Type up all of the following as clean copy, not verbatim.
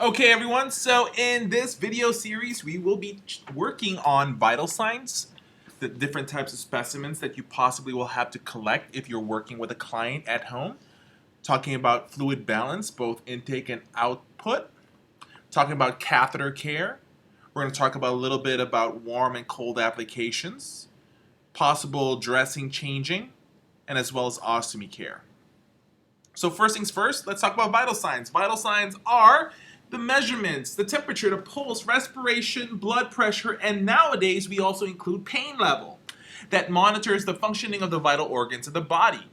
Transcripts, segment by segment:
Okay everyone, so in this video series we will be working on vital signs, the different types of specimens that you possibly will have to collect if you're working with a client at home, talking about fluid balance, both intake and output, talking about catheter care, we're going to talk about a little bit about warm and cold applications, possible dressing changing, and as well as ostomy care. So first things first, let's talk about vital signs. Vital signs are the measurements, the temperature, the pulse, respiration, blood pressure, and nowadays we also include pain level that monitors the functioning of the vital organs of the body.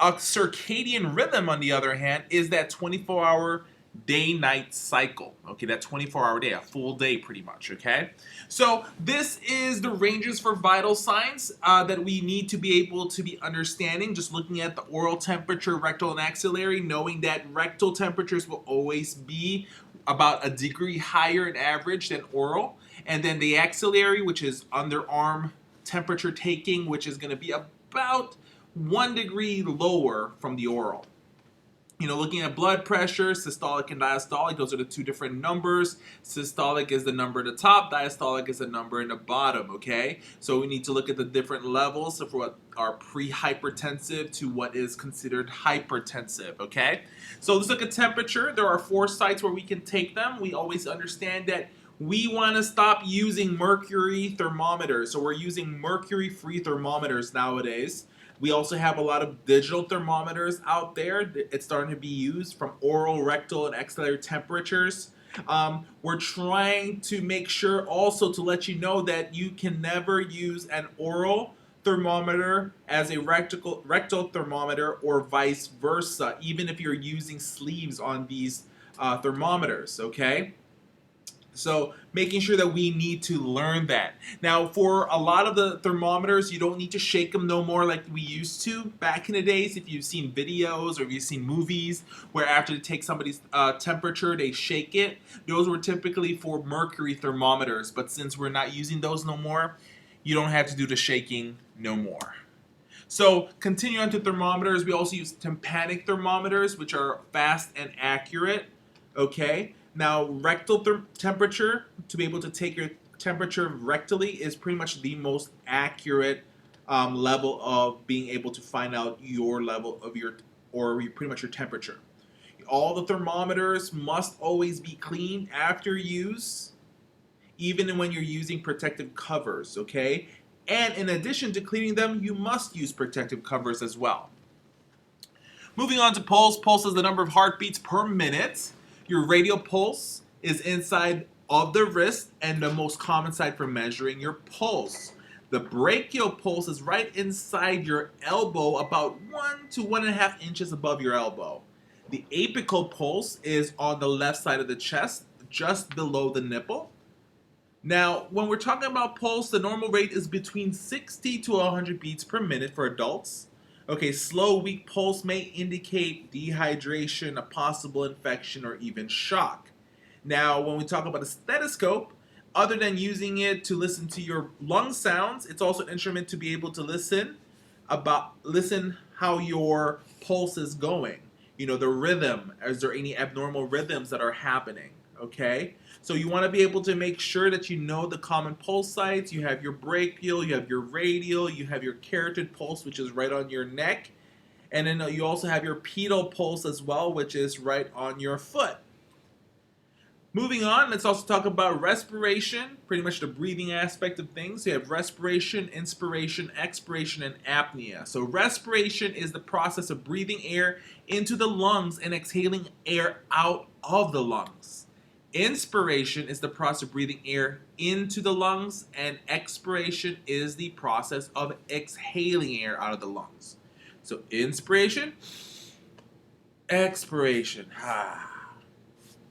A circadian rhythm, on the other hand, is that 24-hour day-night cycle. Okay, that 24-hour day, a full day pretty much, okay? So this is the ranges for vital signs that we need to be able to be understanding, just looking at the oral temperature, rectal and axillary, knowing that rectal temperatures will always be about a degree higher in average than oral, and then the axillary, which is underarm temperature taking, which is going to be about 1 degree lower from the oral. You know, looking at blood pressure, systolic and diastolic, those are the two different numbers. Systolic is the number at the top, diastolic is the number in the bottom, okay? So we need to look at the different levels of what are pre-hypertensive to what is considered hypertensive, okay? So let's look at temperature. There are 4 sites where we can take them. We always understand that we want to stop using mercury thermometers. So we're using mercury-free thermometers nowadays. We also have a lot of digital thermometers out there. It's starting to be used from oral, rectal, and axillary temperatures. We're trying to make sure also to let you know that you can never use an oral thermometer as a rectal thermometer or vice versa, even if you're using sleeves on these thermometers, okay? So making sure that we need to learn that. Now for a lot of the thermometers, you don't need to shake them no more like we used to back in the days. If you've seen videos or if you've seen movies where after they take somebody's temperature, they shake it. Those were typically for mercury thermometers, but since we're not using those no more, you don't have to do the shaking no more. So continue on to thermometers. We also use tympanic thermometers, which are fast and accurate, okay? Now, rectal temperature, to be able to take your temperature rectally, is pretty much the most accurate level of being able to find out your level of pretty much your temperature. All the thermometers must always be cleaned after use, even when you're using protective covers, okay? And in addition to cleaning them, you must use protective covers as well. Moving on to pulse. Pulse is the number of heartbeats per minute. Your radial pulse is inside of the wrist and the most common site for measuring your pulse. The brachial pulse is right inside your elbow, about 1 to 1.5 inches above your elbow. The apical pulse is on the left side of the chest, just below the nipple. Now, when we're talking about pulse, the normal rate is between 60 to 100 beats per minute for adults. Okay, slow, weak pulse may indicate dehydration, a possible infection, or even shock. Now, when we talk about a stethoscope, other than using it to listen to your lung sounds, it's also an instrument to be able to listen how your pulse is going. You know, the rhythm, is there any abnormal rhythms that are happening, okay? So you want to be able to make sure that you know the common pulse sites. You have your brachial, you have your radial, you have your carotid pulse, which is right on your neck. And then you also have your pedal pulse as well, which is right on your foot. Moving on, let's also talk about respiration, pretty much the breathing aspect of things. You have respiration, inspiration, expiration, and apnea. So respiration is the process of breathing air into the lungs and exhaling air out of the lungs. Inspiration is the process of breathing air into the lungs, and expiration is the process of exhaling air out of the lungs. So inspiration, expiration.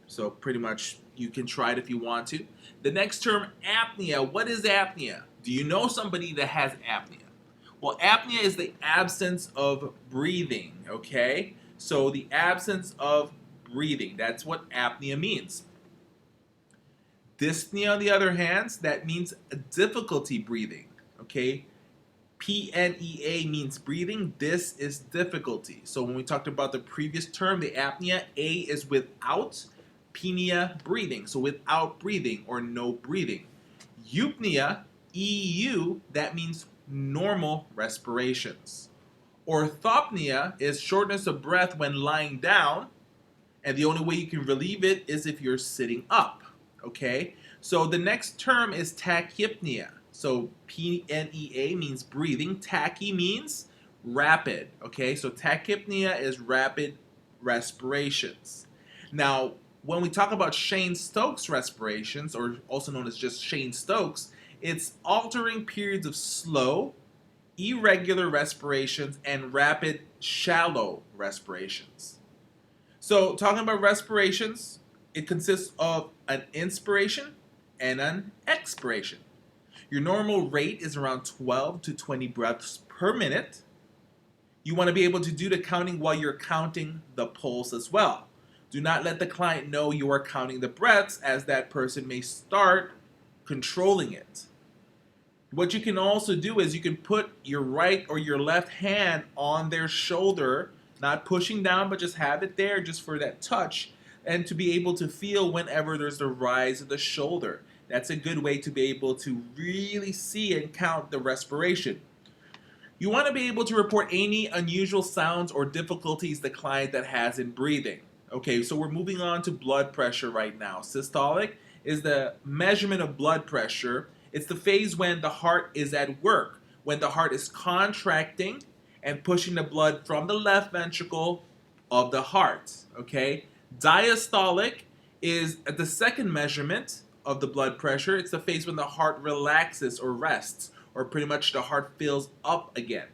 So pretty much you can try it if you want to. The next term, apnea. What is apnea? Do you know somebody that has apnea? Well, apnea is the absence of breathing, okay? So the absence of breathing, that's what apnea means. Dyspnea, on the other hand, that means difficulty breathing, okay? P-N-E-A means breathing. Dys is difficulty. So when we talked about the previous term, the apnea, A is without, Apnea, breathing, so without breathing or no breathing. Eupnea, EU, that means normal respirations. Orthopnea is shortness of breath when lying down, and the only way you can relieve it is if you're sitting up. Okay? So the next term is tachypnea. So PNEA means breathing. Tachy means rapid. Okay? So tachypnea is rapid respirations. Now, when we talk about Cheyne-Stokes respirations, or also known as just Cheyne-Stokes, it's altering periods of slow, irregular respirations and rapid, shallow respirations. So, talking about respirations, it consists of an inspiration and an expiration. Your normal rate is around 12 to 20 breaths per minute. You want to be able to do the counting while you're counting the pulse as well. Do not let the client know you are counting the breaths, as that person may start controlling it. What you can also do is you can put your right or your left hand on their shoulder, not pushing down, but just have it there just for that touch, and to be able to feel whenever there's the rise of the shoulder. That's a good way to be able to really see and count the respiration. You want to be able to report any unusual sounds or difficulties the client that has in breathing. Okay, so we're moving on to blood pressure right now. Systolic is the measurement of blood pressure. It's the phase when the heart is at work, when the heart is contracting and pushing the blood from the left ventricle of the heart. Okay, diastolic is the second measurement of the blood pressure. It's the phase when the heart relaxes or rests, or pretty much the heart fills up again.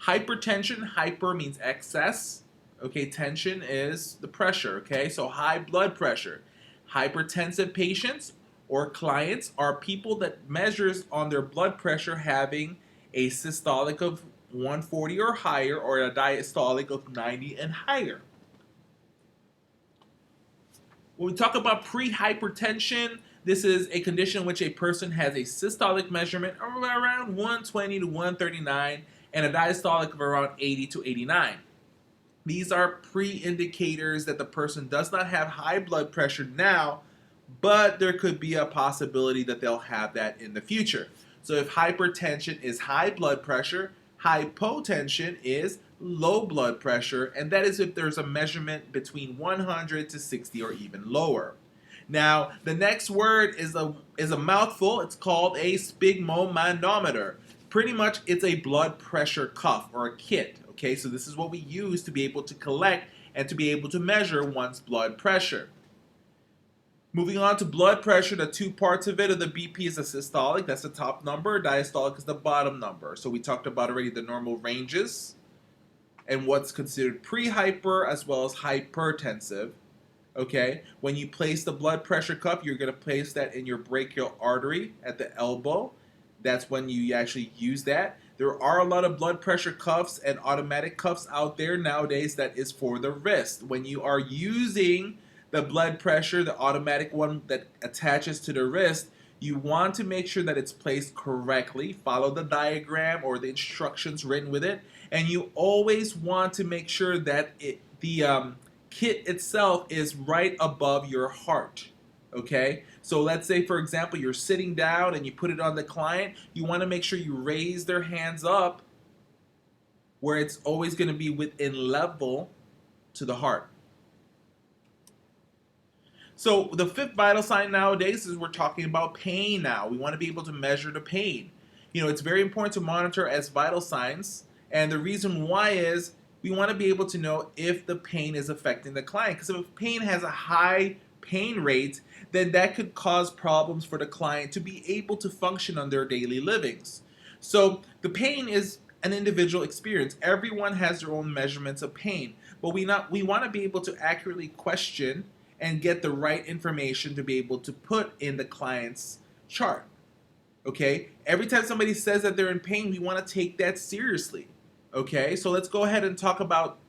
Hypertension, hyper means excess. Okay, tension is the pressure. Okay, so high blood pressure. Hypertensive patients or clients are people that measures on their blood pressure having a systolic of 140 or higher, or a diastolic of 90 and higher. When we talk about prehypertension, this is a condition in which a person has a systolic measurement of around 120 to 139 and a diastolic of around 80 to 89. These are pre-indicators that the person does not have high blood pressure now, but there could be a possibility that they'll have that in the future. So if hypertension is high blood pressure, hypotension is low blood pressure, and that is if there's a measurement between 100 to 60 or even lower. Now, the next word is a mouthful. It's called a sphygmomanometer. Pretty much, it's a blood pressure cuff or a kit. Okay, so this is what we use to be able to collect and to be able to measure one's blood pressure. Moving on to blood pressure, the two parts of it are the BP is the systolic, that's the top number, diastolic is the bottom number. So we talked about already the normal ranges and what's considered pre-hyper as well as hypertensive. Okay, when you place the blood pressure cuff, you're going to place that in your brachial artery at the elbow. That's when you actually use that. There are a lot of blood pressure cuffs and automatic cuffs out there nowadays that is for the wrist. When you are using the blood pressure, the automatic one that attaches to the wrist, you want to make sure that it's placed correctly. Follow the diagram or the instructions written with it. And you always want to make sure that the kit itself is right above your heart. Okay, so let's say, for example, you're sitting down and you put it on the client. You want to make sure you raise their hands up where it's always going to be within level to the heart. So the fifth vital sign nowadays is we're talking about pain now. We want to be able to measure the pain. You know, it's very important to monitor as vital signs. And the reason why is we want to be able to know if the pain is affecting the client. Because if pain has a high pain rate, then that could cause problems for the client to be able to function on their daily livings. So the pain is an individual experience. Everyone has their own measurements of pain. But we want to be able to accurately question and get the right information to be able to put in the client's chart. Okay? Every time somebody says that they're in pain, we want to take that seriously. Okay? So let's go ahead and talk about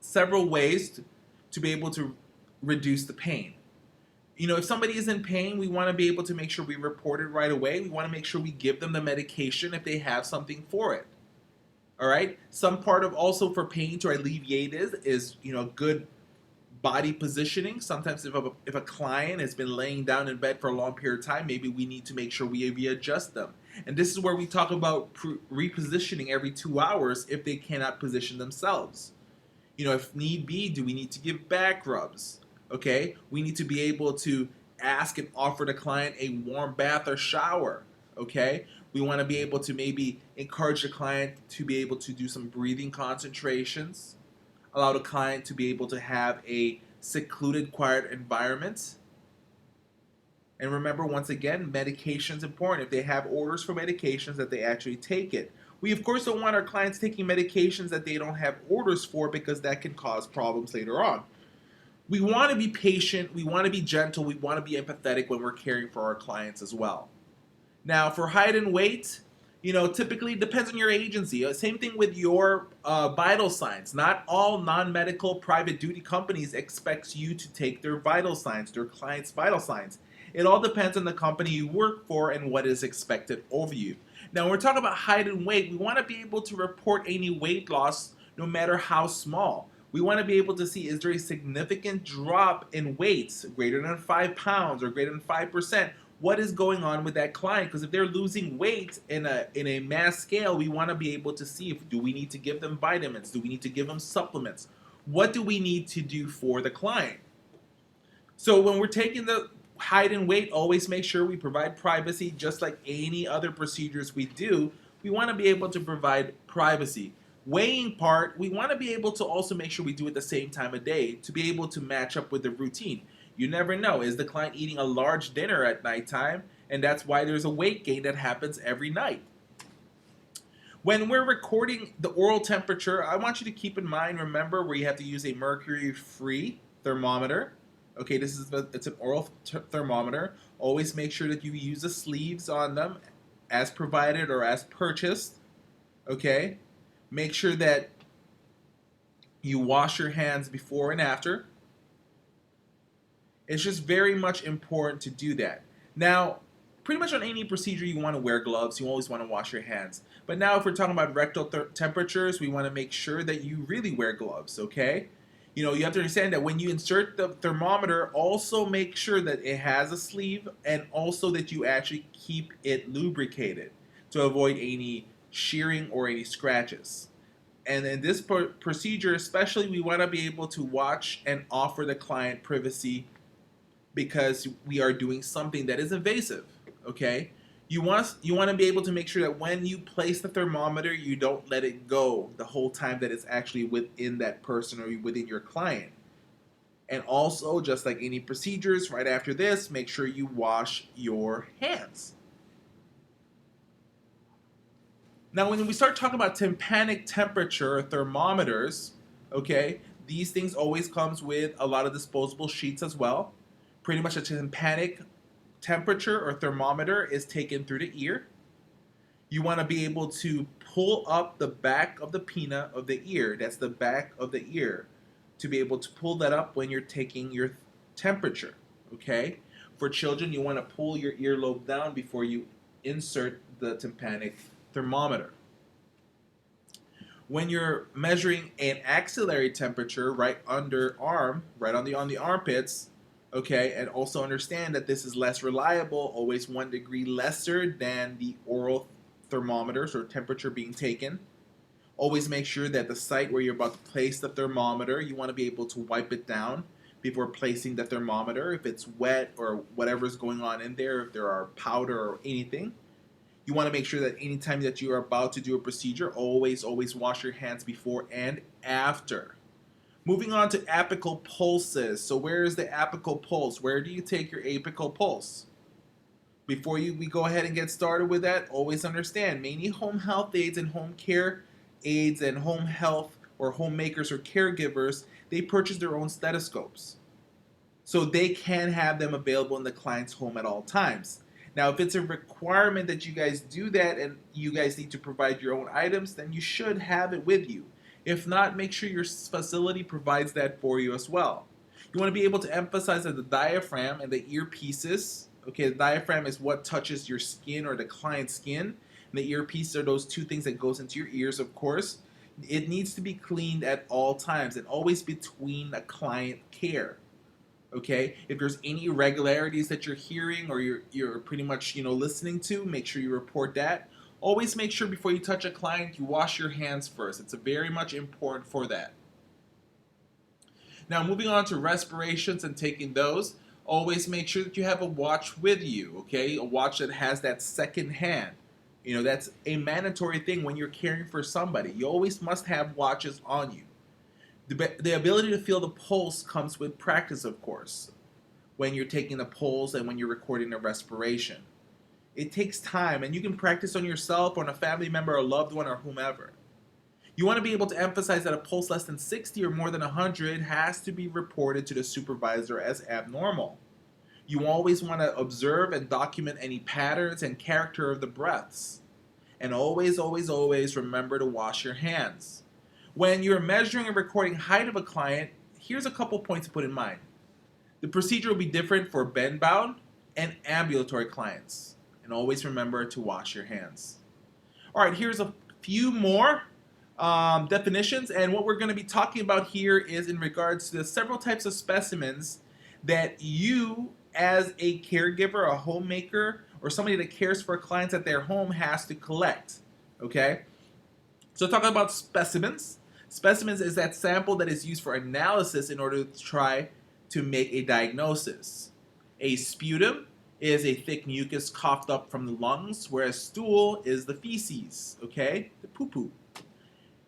several ways to be able to reduce the pain. You know, if somebody is in pain, we want to be able to make sure we report it right away. We want to make sure we give them the medication if they have something for it. All right? Some part of also for pain to alleviate is you know, good body positioning. Sometimes if a client has been laying down in bed for a long period of time, maybe we need to make sure we readjust them. And this is where we talk about repositioning every 2 hours if they cannot position themselves. You know, if need be, do we need to give back rubs? Okay, we need to be able to ask and offer the client a warm bath or shower. Okay, we want to be able to maybe encourage the client to be able to do some breathing concentrations, allow the client to be able to have a secluded, quiet environment. And remember, once again, medication is important. If they have orders for medications, that they actually take it. We, of course, don't want our clients taking medications that they don't have orders for, because that can cause problems later on. We want to be patient, we want to be gentle, we want to be empathetic when we're caring for our clients as well. Now, for height and weight, you know, typically it depends on your agency. Same thing with your vital signs. Not all non-medical private duty companies expect you to take their vital signs, their clients' vital signs. It all depends on the company you work for and what is expected of you. Now, when we're talking about height and weight, we want to be able to report any weight loss, no matter how small. We want to be able to see, is there a significant drop in weights, greater than 5 pounds or greater than 5%? What is going on with that client? Because if they're losing weight in a mass scale, we want to be able to see, do we need to give them vitamins? Do we need to give them supplements? What do we need to do for the client? So when we're taking the height and weight, always make sure we provide privacy. Just like any other procedures we do, we want to be able to provide privacy. Weighing part, we want to be able to also make sure we do it the same time of day to be able to match up with the routine. You never know, is the client eating a large dinner at nighttime? And that's why there's a weight gain that happens every night. When we're recording the oral temperature, I want you to keep in mind, remember, where you have to use a mercury-free thermometer. Okay, it's an oral thermometer. Always make sure that you use the sleeves on them as provided or as purchased. Okay, make sure that you wash your hands before and after. It's just very much important to do that. Now, pretty much on any procedure, you want to wear gloves. You always want to wash your hands. But now if we're talking about rectal temperatures, we want to make sure that you really wear gloves, okay? You know, you have to understand that when you insert the thermometer, also make sure that it has a sleeve and also that you actually keep it lubricated to avoid any shearing or any scratches. And in this procedure, especially, we want to be able to watch and offer the client privacy, because we are doing something that is invasive, okay? You want to be able to make sure that when you place the thermometer, you don't let it go the whole time that it's actually within that person or within your client. And also, just like any procedures, right after this, make sure you wash your hands. Now, when we start talking about tympanic temperature thermometers, okay, these things always comes with a lot of disposable sheets as well. Pretty much a tympanic temperature or thermometer is taken through the ear. You want to be able to pull up the back of the pinna of the ear. That's the back of the ear. To be able to pull that up when you're taking your temperature, okay? For children, you want to pull your earlobe down before you insert the tympanic thermometer. When you're measuring an axillary temperature, right under arm, right on the armpits, okay, and also understand that this is less reliable, always 1 degree lesser than the oral thermometers or temperature being taken. Always make sure that the site where you're about to place the thermometer, you want to be able to wipe it down before placing the thermometer. If it's wet or whatever's going on in there, if there are powder or anything. You want to make sure that anytime that you are about to do a procedure, always wash your hands before and after. Moving on to apical pulses. So where is the apical pulse? Where do you take your apical pulse? Before we go ahead and get started with that, always understand, many home health aides and home care aides and home health or homemakers or caregivers, they purchase their own stethoscopes. So they can have them available in the client's home at all times. Now, if it's a requirement that you guys do that and you guys need to provide your own items, then you should have it with you. If not, make sure your facility provides that for you as well. You want to be able to emphasize that the diaphragm and the earpieces, okay, the diaphragm is what touches your skin or the client's skin, and the earpiece are those two things that goes into your ears, of course. It needs to be cleaned at all times and always between a client care. Okay, if there's any irregularities that you're hearing or you're pretty much listening to, make sure you report that. Always make sure before you touch a client you wash your hands first. It's very much important for that. Now moving on to respirations and taking those, always make sure that you have a watch with you. Okay, a watch that has that second hand. That's a mandatory thing when you're caring for somebody. You always must have watches on you. The ability to feel the pulse comes with practice, of course, when you're taking the pulse and when you're recording the respiration. It takes time, and you can practice on yourself, on a family member, a loved one, or whomever. You want to be able to emphasize that a pulse less than 60 or more than 100 has to be reported to the supervisor as abnormal. You always want to observe and document any patterns and character of the breaths. And always, always, always remember to wash your hands. When you're measuring and recording height of a client, here's a couple points to put in mind. The procedure will be different for bed-bound and ambulatory clients. And always remember to wash your hands. All right, here's a few more definitions. And what we're going to be talking about here is in regards to the several types of specimens that you, as a caregiver, a homemaker, or somebody that cares for clients at their home has to collect. Okay? So talking about specimens. Specimens is that sample that is used for analysis in order to try to make a diagnosis. A sputum is a thick mucus coughed up from the lungs, whereas stool is the feces, okay? The poo-poo.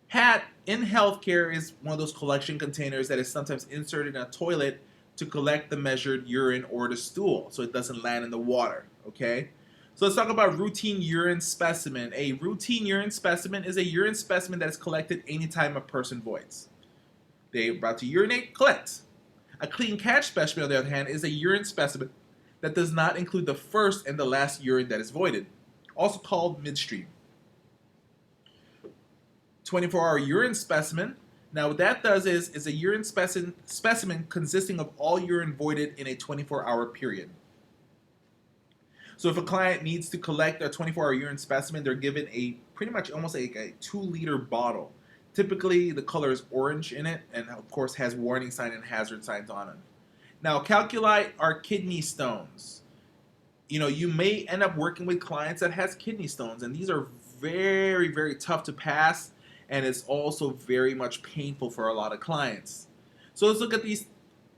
Hat in healthcare is one of those collection containers that is sometimes inserted in a toilet to collect the measured urine or the stool so it doesn't land in the water, okay? So let's talk about routine urine specimen. A routine urine specimen is a urine specimen that is collected anytime a person voids. They're about to urinate, collect. A clean catch specimen, on the other hand, is a urine specimen that does not include the first and the last urine that is voided, also called midstream. 24-hour urine specimen. Now what that does is a urine specimen consisting of all urine voided in a 24-hour period. So if a client needs to collect a 24-hour urine specimen, they're given a pretty much almost like a 2-liter bottle. Typically, the color is orange in it, and of course has warning sign and hazard signs on it. Now, calculi are kidney stones. You may end up working with clients that has kidney stones, and these are very, very tough to pass, and it's also very much painful for a lot of clients. So let's look at these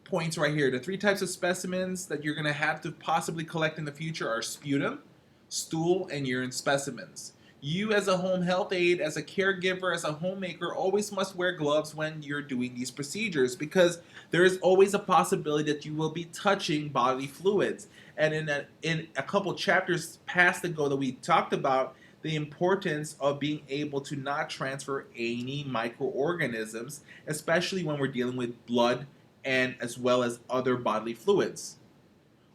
points right here. The 3 types of specimens that you're going to have to possibly collect in the future are sputum, stool, and urine specimens. You as a home health aide, as a caregiver, as a homemaker, always must wear gloves when you're doing these procedures because there is always a possibility that you will be touching bodily fluids. And in a couple chapters past ago that we talked about the importance of being able to not transfer any microorganisms, especially when we're dealing with blood and as well as other bodily fluids.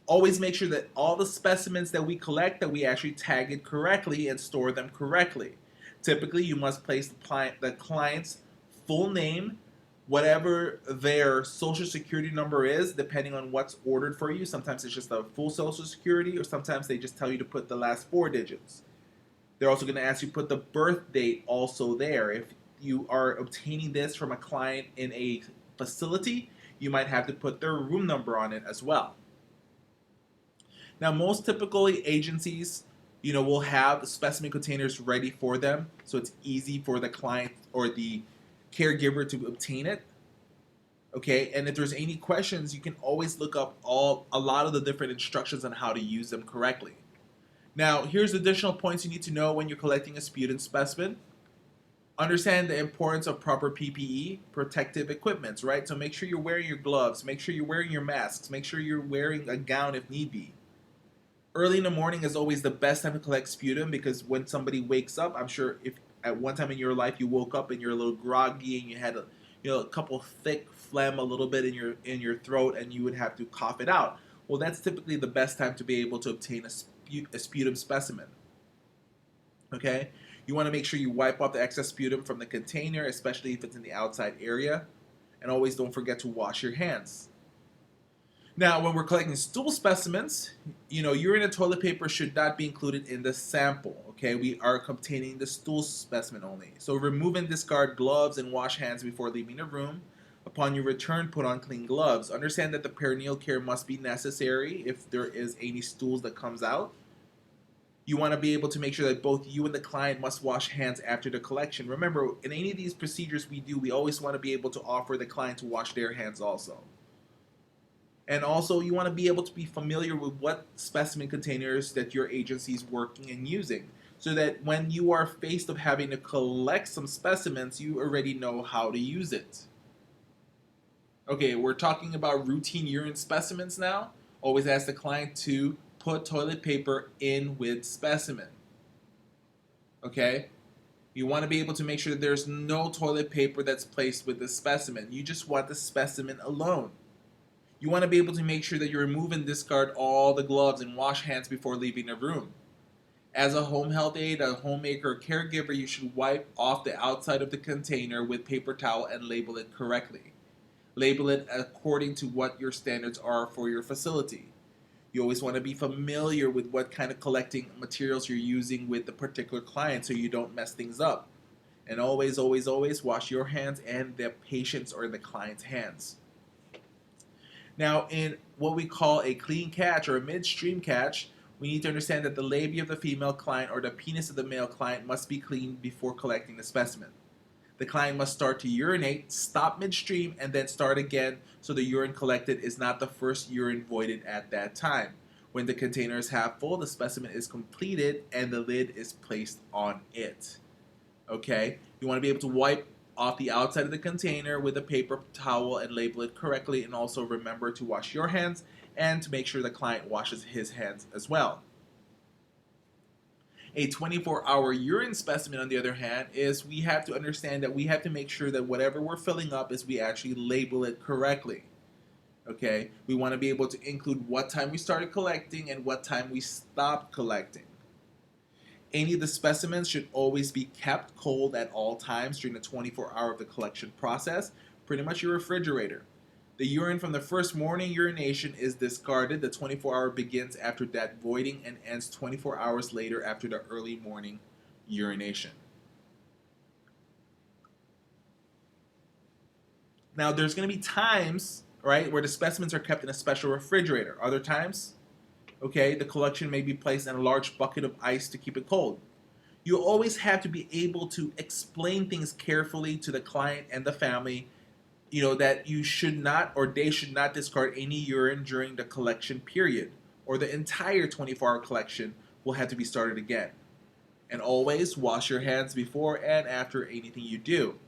Always make sure that all the specimens that we collect, that we actually tag it correctly and store them correctly. Typically, you must place the client's full name, whatever their social security number is, depending on what's ordered for you. Sometimes it's just a full social security, or sometimes they just tell you to put the last 4 digits. They're also going to ask you to put the birth date also there. If you are obtaining this from a client in a facility, you might have to put their room number on it as well. Now, most typically agencies, will have specimen containers ready for them, so it's easy for the client or the caregiver to obtain it. Okay, and if there's any questions, you can always look up a lot of the different instructions on how to use them correctly. Now, here's additional points you need to know when you're collecting a sputum specimen. Understand the importance of proper PPE, protective equipment, right? So make sure you're wearing your gloves, make sure you're wearing your masks, make sure you're wearing a gown if need be. Early in the morning is always the best time to collect sputum because when somebody wakes up, I'm sure if at one time in your life you woke up and you're a little groggy and you had a couple thick phlegm a little bit in your throat and you would have to cough it out. Well, that's typically the best time to be able to obtain a sputum specimen. Okay? You want to make sure you wipe off the excess sputum from the container, especially if it's in the outside area. And always don't forget to wash your hands. Now, when we're collecting stool specimens, urine and toilet paper should not be included in the sample. Okay, we are obtaining the stool specimen only. So remove and discard gloves and wash hands before leaving the room. Upon your return, put on clean gloves. Understand that the perineal care must be necessary if there is any stools that comes out. You want to be able to make sure that both you and the client must wash hands after the collection. Remember, in any of these procedures we do, we always want to be able to offer the client to wash their hands also. And also, you want to be able to be familiar with what specimen containers that your agency is working and using, so that when you are faced with having to collect some specimens, you already know how to use it. Okay, we're talking about routine urine specimens now. Always ask the client to put toilet paper in with specimen. Okay? You want to be able to make sure that there's no toilet paper that's placed with the specimen. You just want the specimen alone. You want to be able to make sure that you remove and discard all the gloves and wash hands before leaving the room. As a home health aide, a homemaker, or caregiver, you should wipe off the outside of the container with paper towel and label it correctly. Label it according to what your standards are for your facility. You always want to be familiar with what kind of collecting materials you're using with the particular client so you don't mess things up. And always, always, always wash your hands and the patient's or the client's hands. Now, in what we call a clean catch or a midstream catch, we need to understand that the labia of the female client or the penis of the male client must be cleaned before collecting the specimen. The client must start to urinate, stop midstream, and then start again so the urine collected is not the first urine voided at that time. When the container is half full, the specimen is completed and the lid is placed on it. Okay? You want to be able to wipe off the outside of the container with a paper towel and label it correctly, and also remember to wash your hands and to make sure the client washes his hands as well. A 24-hour urine specimen, on the other hand, is we have to understand that we have to make sure that whatever we're filling up is we actually label it correctly. Okay? We want to be able to include what time we started collecting and what time we stopped collecting. Any of the specimens should always be kept cold at all times during the 24-hour of the collection process, pretty much your refrigerator. The urine from the first morning urination is discarded. The 24-hour begins after that voiding and ends 24 hours later after the early morning urination. Now, there's going to be times, right, where the specimens are kept in a special refrigerator. Other times, okay, the collection may be placed in a large bucket of ice to keep it cold. You always have to be able to explain things carefully to the client and the family, that you should not or they should not discard any urine during the collection period, or the entire 24-hour collection will have to be started again. And always wash your hands before and after anything you do.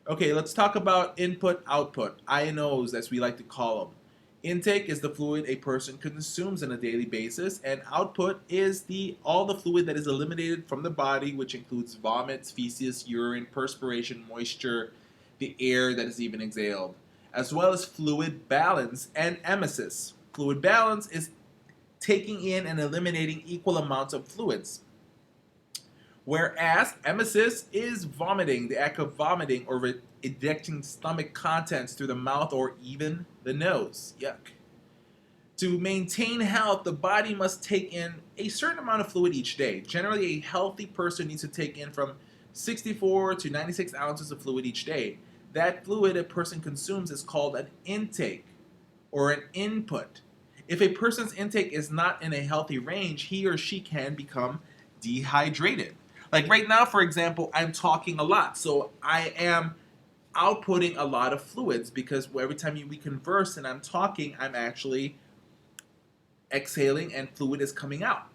Okay, let's talk about input-output, INOs as we like to call them. Intake is the fluid a person consumes on a daily basis, and output is all the fluid that is eliminated from the body, which includes vomits, feces, urine, perspiration, moisture, the air that is even exhaled, as well as fluid balance and emesis. Fluid balance is taking in and eliminating equal amounts of fluids, whereas emesis is vomiting, the act of vomiting or ejecting stomach contents through the mouth or even the nose. Yuck. To maintain health, the body must take in a certain amount of fluid each day. Generally, a healthy person needs to take in from 64 to 96 ounces of fluid each day. That fluid a person consumes is called an intake or an input. If a person's intake is not in a healthy range, he or she can become dehydrated. Like right now, for example, I'm talking a lot, so I am outputting a lot of fluids because every time we converse and I'm talking, I'm actually exhaling and fluid is coming out.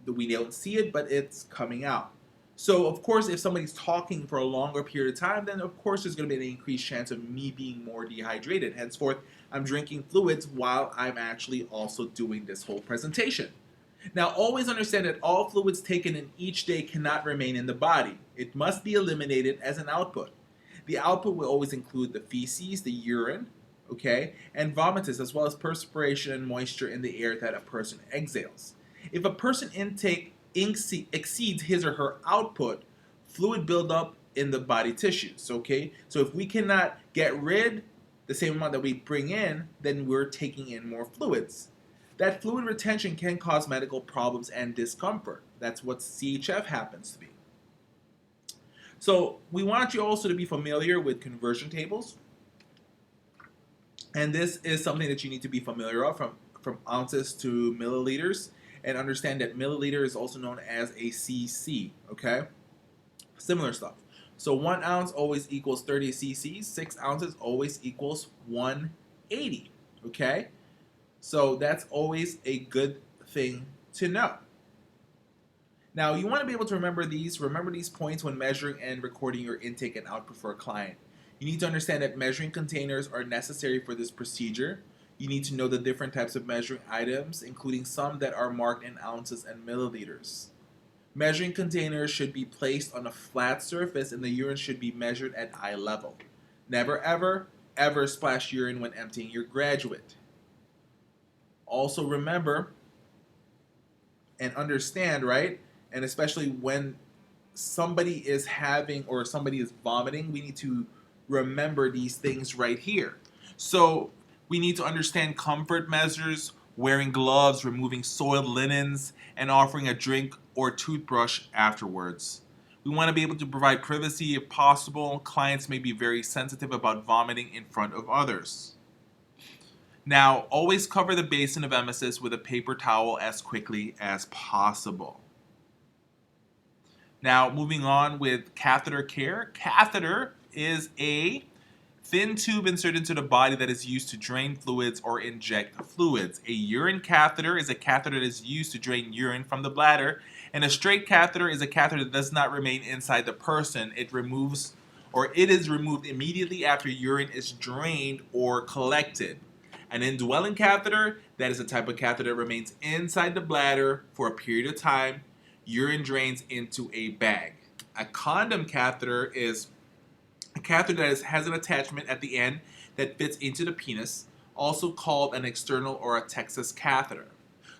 We don't see it, but it's coming out. So, of course, if somebody's talking for a longer period of time, then of course there's going to be an increased chance of me being more dehydrated. Henceforth, I'm drinking fluids while I'm actually also doing this whole presentation. Now, always understand that all fluids taken in each day cannot remain in the body. It must be eliminated as an output. The output will always include the feces, the urine, okay, and vomitus, as well as perspiration and moisture in the air that a person exhales. If a person intake exceeds his or her output, fluid buildup in the body tissues, okay? So if we cannot get rid the same amount that we bring in, then we're taking in more fluids. That fluid retention can cause medical problems and discomfort. That's what CHF happens to be. So we want you also to be familiar with conversion tables. And this is something that you need to be familiar of from ounces to milliliters, and understand that milliliter is also known as a cc, okay? Similar stuff. So 1 ounce always equals 30 cc's, 6 ounces always equals 180, okay? So that's always a good thing to know. Now you want to be able to remember these points when measuring and recording your intake and output for a client. You need to understand that measuring containers are necessary for this procedure. You need to know the different types of measuring items, including some that are marked in ounces and milliliters. Measuring containers should be placed on a flat surface, and the urine should be measured at eye level. Never ever, ever splash urine when emptying your graduate. Also remember and understand, right? And especially when somebody is having or somebody is vomiting, we need to remember these things right here. So we need to understand comfort measures, wearing gloves, removing soiled linens, and offering a drink or toothbrush afterwards. We want to be able to provide privacy if possible. Clients may be very sensitive about vomiting in front of others. Now, always cover the basin of emesis with a paper towel as quickly as possible. Now, moving on with catheter care. Catheter is a thin tube inserted into the body that is used to drain fluids or inject fluids. A urine catheter is a catheter that is used to drain urine from the bladder, and a straight catheter is a catheter that does not remain inside the person. It is removed immediately after urine is drained or collected. An indwelling catheter, that is a type of catheter that remains inside the bladder for a period of time. Urine drains into a bag. A condom catheter is a catheter that has an attachment at the end that fits into the penis, also called an external or a Texas catheter.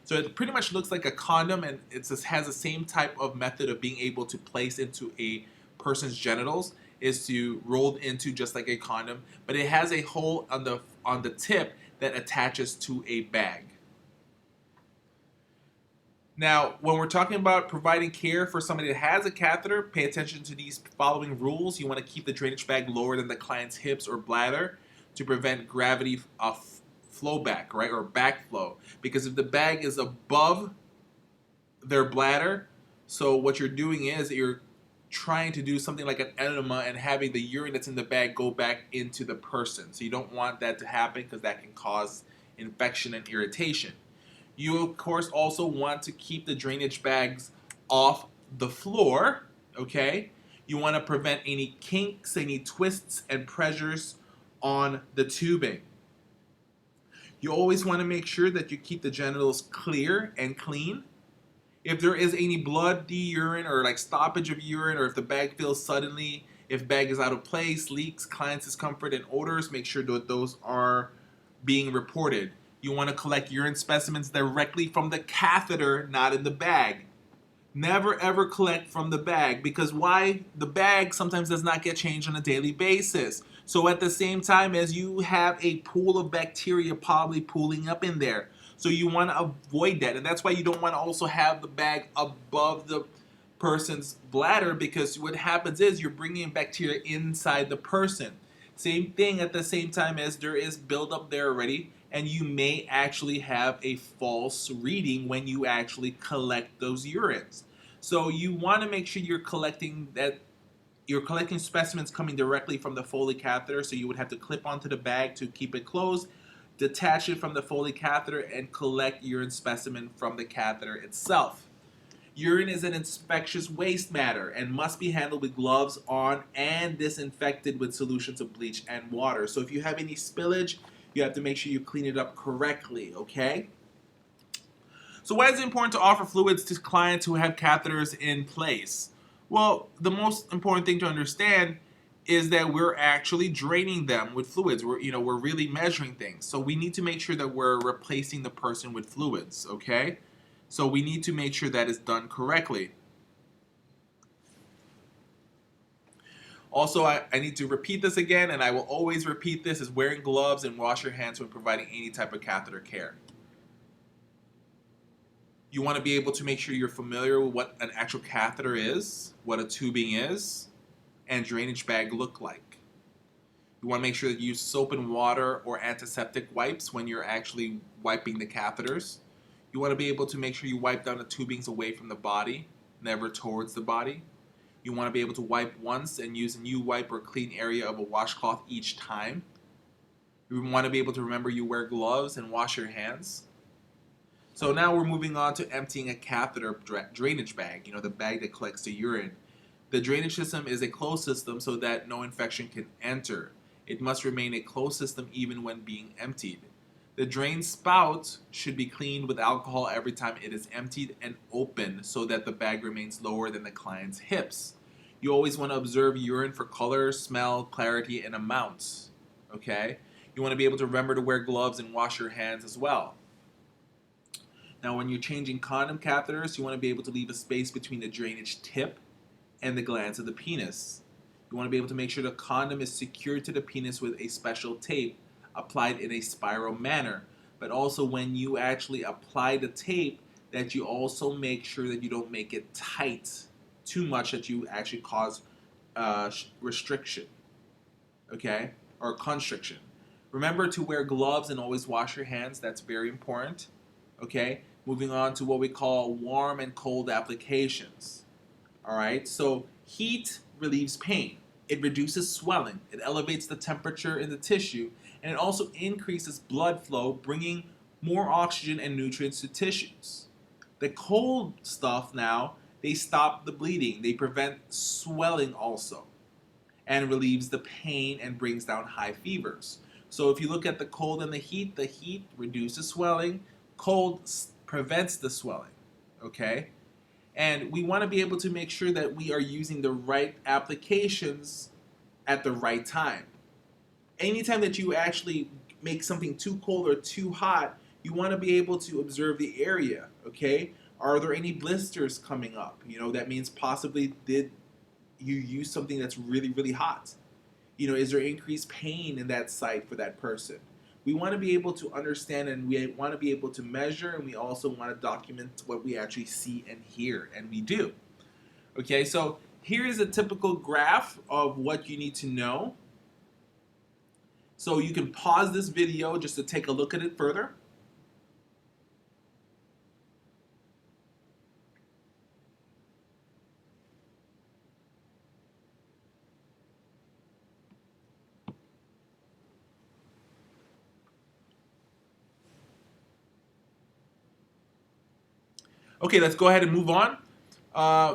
So it pretty much looks like a condom, and it has the same type of method of being able to place into a person's genitals, is to roll into just like a condom, but it has a hole on the tip that attaches to a bag. Now, when we're talking about providing care for somebody that has a catheter, pay attention to these following rules. You want to keep the drainage bag lower than the client's hips or bladder to prevent gravity flow back, right, or backflow. Because if the bag is above their bladder, so what you're doing is you're trying to do something like an enema and having the urine that's in the bag go back into the person. So you don't want that to happen because that can cause infection and irritation. You, of course, also want to keep the drainage bags off the floor, okay? You want to prevent any kinks, any twists and pressures on the tubing. You always want to make sure that you keep the genitals clear and clean. If there is any blood, urine, or like stoppage of urine, or if the bag fills suddenly, if bag is out of place, leaks, client's discomfort, and odors, make sure that those are being reported. You want to collect urine specimens directly from the catheter, not in the bag. Never ever collect from the bag, because why? The bag sometimes does not get changed on a daily basis. So at the same time as you have a pool of bacteria probably pooling up in there. So you want to avoid that. And that's why you don't want to also have the bag above the person's bladder, because what happens is you're bringing bacteria inside the person. Same thing at the same time as there is buildup there already, and you may actually have a false reading when you actually collect those urines. So you want to make sure you're collecting specimens coming directly from the Foley catheter. So you would have to clip onto the bag to keep it closed, detach it from the Foley catheter, and collect urine specimen from the catheter itself. Urine is an infectious waste matter and must be handled with gloves on and disinfected with solutions of bleach and water. So if you have any spillage, you have to make sure you clean it up correctly, okay? So why is it important to offer fluids to clients who have catheters in place? Well, the most important thing to understand is that we're actually draining them with fluids. We're really measuring things. So we need to make sure that we're replacing the person with fluids, okay? So we need to make sure that is done correctly. Also, I need to repeat this again, and I will always repeat this, is wearing gloves and wash your hands when providing any type of catheter care. You want to be able to make sure you're familiar with what an actual catheter is, what a tubing is, and drainage bag look like. You want to make sure that you use soap and water or antiseptic wipes when you're actually wiping the catheters. You want to be able to make sure you wipe down the tubings away from the body, never towards the body. You want to be able to wipe once and use a new wipe or clean area of a washcloth each time. You want to be able to remember you wear gloves and wash your hands. So now we're moving on to emptying a catheter drainage bag, the bag that collects the urine. The drainage system is a closed system so that no infection can enter. It must remain a closed system even when being emptied. The drain spout should be cleaned with alcohol every time it is emptied and opened so that the bag remains lower than the client's hips. You always want to observe urine for color, smell, clarity, and amounts. Okay? You want to be able to remember to wear gloves and wash your hands as well. Now, when you're changing condom catheters, you want to be able to leave a space between the drainage tip and the glands of the penis. You want to be able to make sure the condom is secured to the penis with a special tape applied in a spiral manner. But also when you actually apply the tape, that you also make sure that you don't make it tight too much that you actually cause restriction, okay, or constriction. Remember to wear gloves and always wash your hands. That's very important, okay? Moving on to what we call warm and cold applications. All right, so heat relieves pain. It reduces swelling. It elevates the temperature in the tissue, and it also increases blood flow, bringing more oxygen and nutrients to tissues. The cold stuff now, they stop the bleeding. They prevent swelling also, and relieves the pain and brings down high fevers. So if you look at the cold and the heat reduces swelling. Cold prevents the swelling, okay? And we want to be able to make sure that we are using the right applications at the right time. Anytime that you actually make something too cold or too hot, you want to be able to observe the area, okay? Are there any blisters coming up? That means possibly did you use something that's really, really hot? Is there increased pain in that site for that person? We want to be able to understand, and we want to be able to measure, and we also want to document what we actually see and hear, and we do. Okay, so here is a typical graph of what you need to know. So you can pause this video just to take a look at it further. Okay, let's go ahead and move on.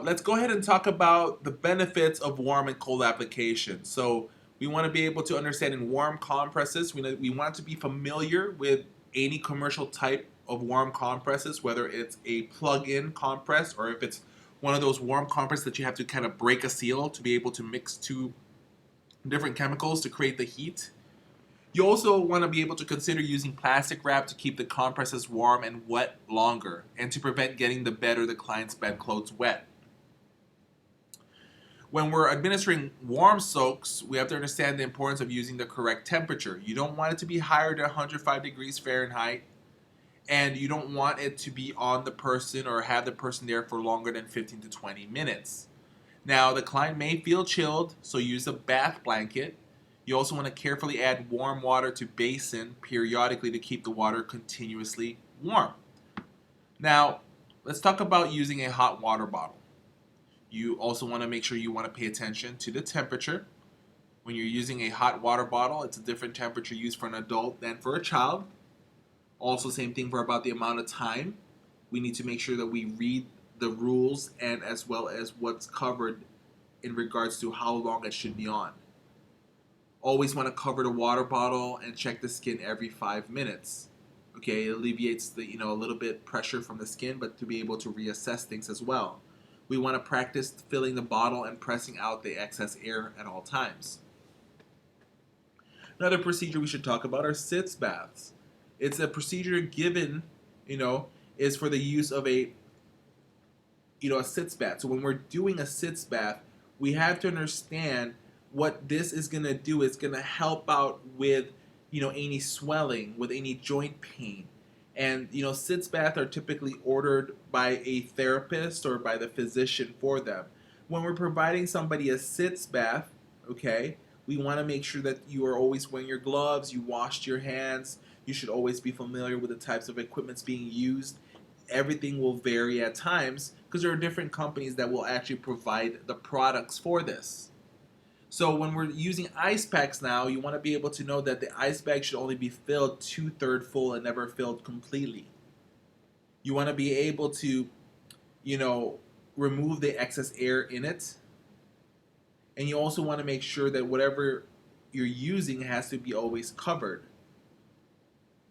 Let's go ahead and talk about the benefits of warm and cold application. So we want to be able to understand in warm compresses, we want to be familiar with any commercial type of warm compresses, whether it's a plug-in compress or if it's one of those warm compresses that you have to kind of break a seal to be able to mix two different chemicals to create the heat. You also want to be able to consider using plastic wrap to keep the compresses warm and wet longer, and to prevent getting the bed or the client's bedclothes wet. When we're administering warm soaks, we have to understand the importance of using the correct temperature. You don't want it to be higher than 105 degrees Fahrenheit, and you don't want it to be on the person or have the person there for longer than 15 to 20 minutes. Now, the client may feel chilled, so use a bath blanket. You also want to carefully add warm water to basin periodically to keep the water continuously warm. Now, let's talk about using a hot water bottle. You also want to make sure you want to pay attention to the temperature. When you're using a hot water bottle, it's a different temperature used for an adult than for a child. Also, same thing for about the amount of time. We need to make sure that we read the rules and as well as what's covered in regards to how long it should be on. Always want to cover the water bottle and check the skin every 5 minutes. Okay, it alleviates the a little bit pressure from the skin, but to be able to reassess things as well. We want to practice filling the bottle and pressing out the excess air at all times. Another procedure we should talk about are Sitz Baths. It's a procedure given, is for the use of a Sitz Bath. So when we're doing a Sitz Bath, we have to understand what this is going to do is going to help out with, any swelling, with any joint pain. And, Sitz Bath are typically ordered by a therapist or by the physician for them. When we're providing somebody a Sitz Bath, okay, we want to make sure that you are always wearing your gloves, you washed your hands, you should always be familiar with the types of equipments being used. Everything will vary at times because there are different companies that will actually provide the products for this. So when we're using ice packs now, you want to be able to know that the ice bag should only be filled 2/3 full and never filled completely. You want to be able to, remove the excess air in it. And you also want to make sure that whatever you're using has to be always covered.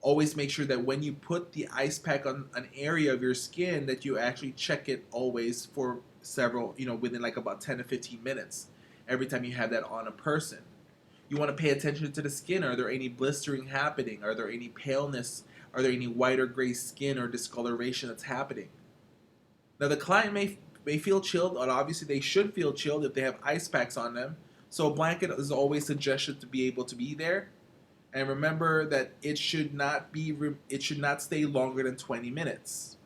Always make sure that when you put the ice pack on an area of your skin that you actually check it always for several, within like about 10 to 15 minutes every time you have that on a person. You want to pay attention to the skin. Are there any blistering happening? Are there any paleness? Are there any white or gray skin or discoloration that's happening? Now the client may feel chilled, and obviously they should feel chilled if they have ice packs on them. So a blanket is always suggested to be able to be there. And remember that it should not stay longer than 20 minutes.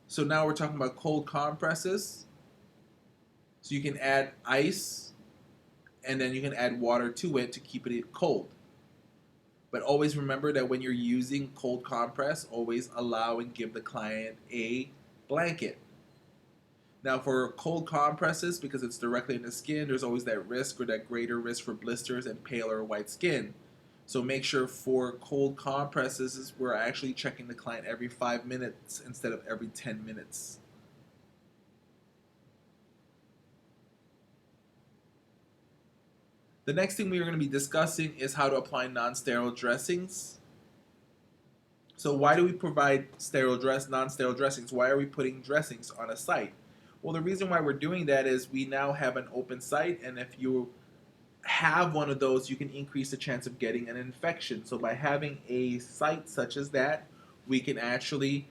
So now we're talking about cold compresses. So you can add ice and then you can add water to it to keep it cold. But always remember that when you're using cold compress, always allow and give the client a blanket. Now for cold compresses, because it's directly in the skin, there's always that risk or that greater risk for blisters and pale or white skin. So make sure for cold compresses, we're actually checking the client every 5 minutes instead of every 10 minutes. The next thing we are going to be discussing is how to apply non-sterile dressings. So why do we provide non-sterile dressings? Why are we putting dressings on a site? Well, the reason why we're doing that is we now have an open site, and if you have one of those, you can increase the chance of getting an infection. So by having a site such as that, we actually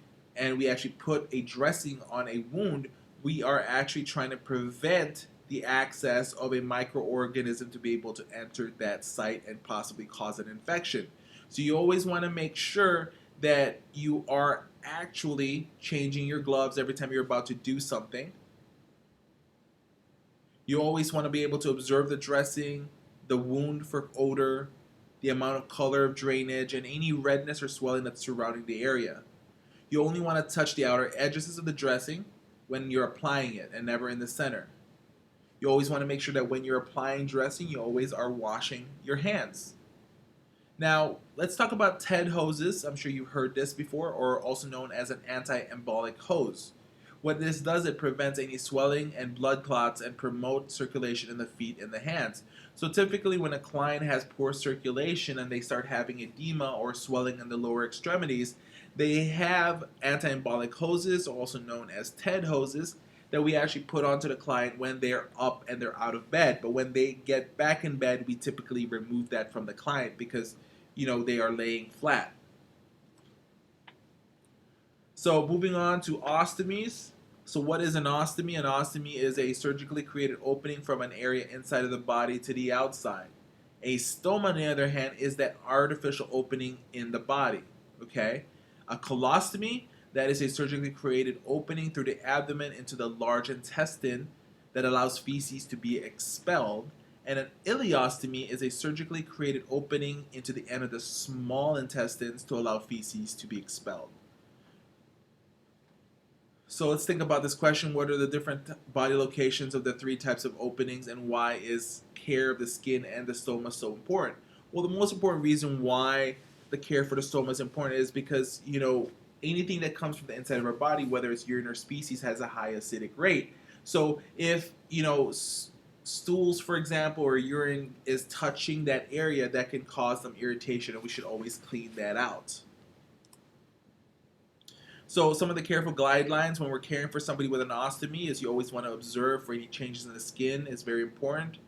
put a dressing on a wound, we are actually trying to prevent the access of a microorganism to be able to enter that site and possibly cause an infection. So you always want to make sure that you are actually changing your gloves every time you're about to do something. You always want to be able to observe the dressing, the wound for odor, the amount of color of drainage, and any redness or swelling that's surrounding the area. You only want to touch the outer edges of the dressing when you're applying it and never in the center. You always want to make sure that when you're applying dressing, you always are washing your hands. Now, let's talk about TED hoses. I'm sure you've heard this before, or also known as an anti-embolic hose. What this does, it prevents any swelling and blood clots and promotes circulation in the feet and the hands. So typically when a client has poor circulation and they start having edema or swelling in the lower extremities, they have anti-embolic hoses, also known as TED hoses, that we actually put onto the client when they're up and they're out of bed. But when they get back in bed, we typically remove that from the client because, they are laying flat. So moving on to ostomies. So what is an ostomy? An ostomy is a surgically created opening from an area inside of the body to the outside. A stoma, on the other hand, is that artificial opening in the body. Okay? A colostomy, that is a surgically created opening through the abdomen into the large intestine that allows feces to be expelled. And an ileostomy is a surgically created opening into the end of the small intestines to allow feces to be expelled. So let's think about this question. What are the different body locations of the three types of openings, and why is care of the skin and the stoma so important? Well, the most important reason why the care for the stoma is important is because, anything that comes from the inside of our body, whether it's urine or species, has a high acidic rate. So if, stools, for example, or urine is touching that area, that can cause some irritation, and we should always clean that out. So some of the careful guidelines when we're caring for somebody with an ostomy is you always want to observe for any changes in the skin. It's very important.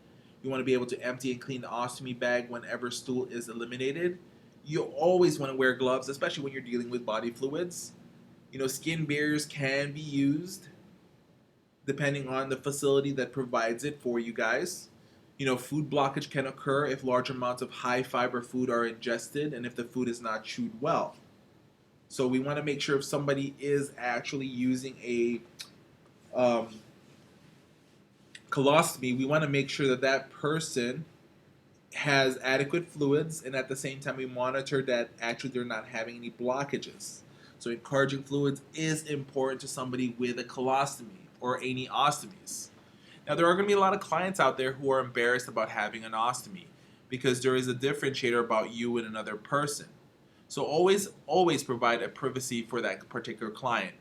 You want to be able to empty and clean the ostomy bag whenever stool is eliminated. You always want to wear gloves, especially when you're dealing with body fluids. Skin barriers can be used. depending on the facility that provides it for you guys. You know, food blockage can occur if large amounts of high fiber food are ingested and if the food is not chewed well. So we want to make sure if somebody is actually using a colostomy, we want to make sure that that person has adequate fluids, and at the same time we monitor that actually they're not having any blockages. So encouraging fluids is important to somebody with a colostomy or any ostomies. Now there are going to be a lot of clients out there who are embarrassed about having an ostomy because there is a differentiator about you and another person. So always provide a privacy for that particular client.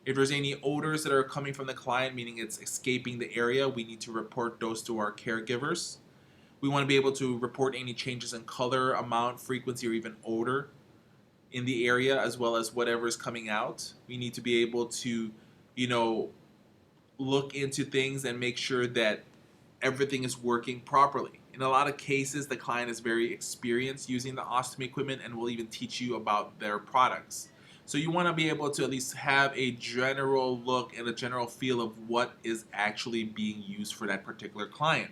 If there's any odors that are coming from the client, meaning it's escaping the area, we need to report those to our caregivers. We want to be able to report any changes in color, amount, frequency, or even odor in the area, as well as whatever is coming out. We need to be able to, look into things and make sure that everything is working properly. In a lot of cases, the client is very experienced using the ostomy equipment and will even teach you about their products. So you want to be able to at least have a general look and a general feel of what is actually being used for that particular client.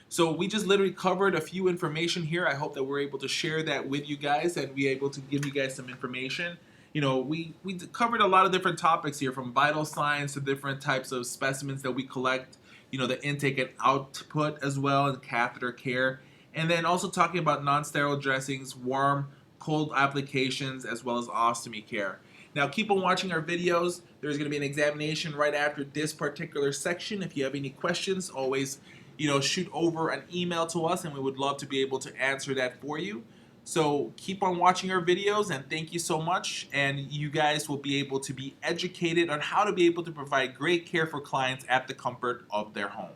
So we just literally covered a few information here. I hope that we're able to share that with you guys and be able to give you guys some information. We covered a lot of different topics here, from vital signs to different types of specimens that we collect, the intake and output as well, and catheter care. And then also talking about non-sterile dressings, warm, cold applications, as well as ostomy care. Now keep on watching our videos. There's going to be an examination right after this particular section. If you have any questions, always shoot over an email to us and we would love to be able to answer that for you. So keep on watching our videos and thank you so much, and you guys will be able to be educated on how to be able to provide great care for clients at the comfort of their home.